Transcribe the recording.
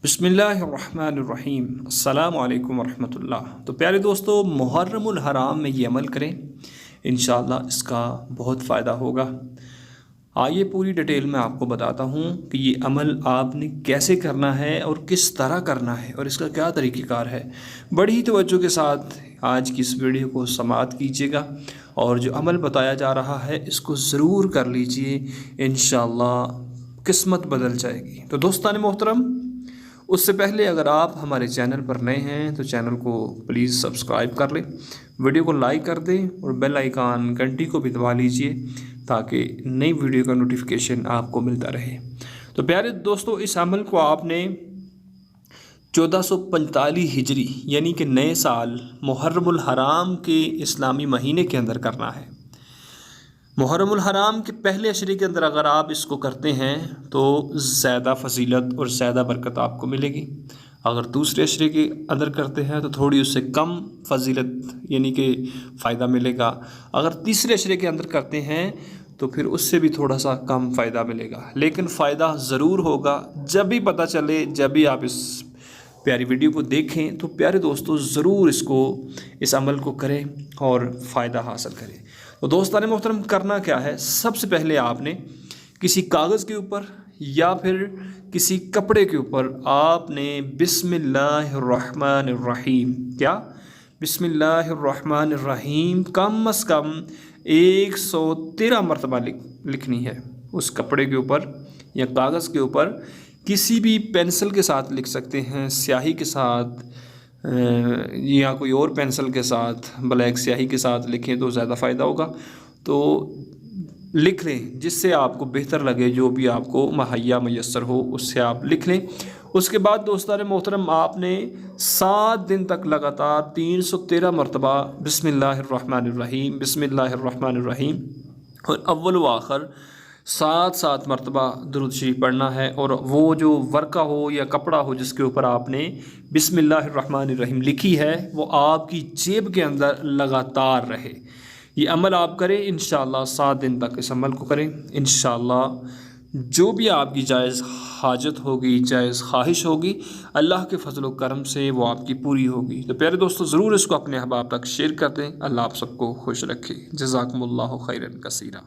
बिस्मिल्लाहिर्रहमानिर्रहीम अस्सलामु अलैकुम वरहमतुल्लाह। तो प्यारे दोस्तों, मुहर्रमुल हराम में ये अमल करें, इंशाअल्लाह इसका बहुत फ़ायदा होगा। आइए पूरी डिटेल में आपको बताता हूँ कि ये अमल आपने कैसे करना है और किस तरह करना है और इसका क्या तरीक़ेकार है। बड़ी ही तवज्जो के साथ आज की इस वीडियो को समाअत कीजिएगा और जो अमल बताया जा रहा है इसको ज़रूर कर लीजिए, इंशाअल्लाह किस्मत बदल जाएगी। तो दोस्तान मोहतरम, उससे पहले अगर आप हमारे चैनल पर नए हैं तो चैनल को प्लीज़ सब्सक्राइब कर लें, वीडियो को लाइक कर दें और बेल आइकन घंटी को भी दबा लीजिए ताकि नई वीडियो का नोटिफिकेशन आपको मिलता रहे। तो प्यारे दोस्तों, इस अमल को आपने 1445 हिजरी यानी कि नए साल मुहर्रमुल हराम के इस्लामी महीने के अंदर करना है। मुहर्रमुल हराम के पहले अशरे के अंदर अगर आप इसको करते हैं तो ज़्यादा फजीलत और ज़्यादा बरकत आपको मिलेगी। अगर दूसरे अशरे के अंदर करते हैं तो थोड़ी उससे कम फजीलत यानी कि फ़ायदा मिलेगा। अगर तीसरे अशरे के अंदर करते हैं तो फिर उससे भी थोड़ा सा कम फ़ायदा मिलेगा, लेकिन फ़ायदा ज़रूर होगा। जब भी पता चले, जब भी आप इस प्यारी वीडियो को देखें तो प्यारे दोस्तों ज़रूर इस अमल को करें और फ़ायदा हासिल करें। तो दोस्तान मोहतरम, करना क्या है, सबसे पहले आपने किसी कागज़ के ऊपर या फिर किसी कपड़े के ऊपर आपने बिस्मिल्लाहिर्रहमानिर्रहीम बिस्मिल्लाहिर्रहमानिर्रहीम कम अज़ कम 113 मरतबा लिखनी है। उस कपड़े के ऊपर या कागज़ के ऊपर किसी भी पेंसिल के साथ लिख सकते हैं, स्याही के साथ या कोई और पेंसिल के साथ, ब्लैक स्याही के साथ लिखें तो ज़्यादा फ़ायदा होगा। तो लिख लें जिससे आपको बेहतर लगे, जो भी आपको मुहैया मैसर हो उससे आप लिख लें। उसके बाद दोस्तान मोहतरम, आपने 7 दिन तक लगातार 313 मरतबा बिस्मिल्लाहिर्रहमानिर्रहीम बिस्मिल्लाहिर्रहमानिर्रहीम और अव्वल व आखिर 7 मरतबा दुरूद शरीफ पढ़ना है। और वो जो वर्का हो या कपड़ा हो जिसके ऊपर आपने बिस्मिल्लाहिर्रहमानिर्रहीम लिखी है वो आपकी जेब के अंदर लगातार रहे। ये अमल आप करें इंशाअल्लाह, 7 दिन तक इस अमल को करें इंशाअल्लाह। जो भी आपकी जायज़ हाजत होगी, जायज़ ख्वाहिश होगी, अल्लाह के फजल व करम से वो आपकी पूरी होगी। तो प्यारे दोस्तों, ज़रूर इसको अपने अहबाब तक शेयर कर दें। अल्लाह आप सबको खुश रखे। जज़ाकुमुल्लाहु खैरन कसीरा।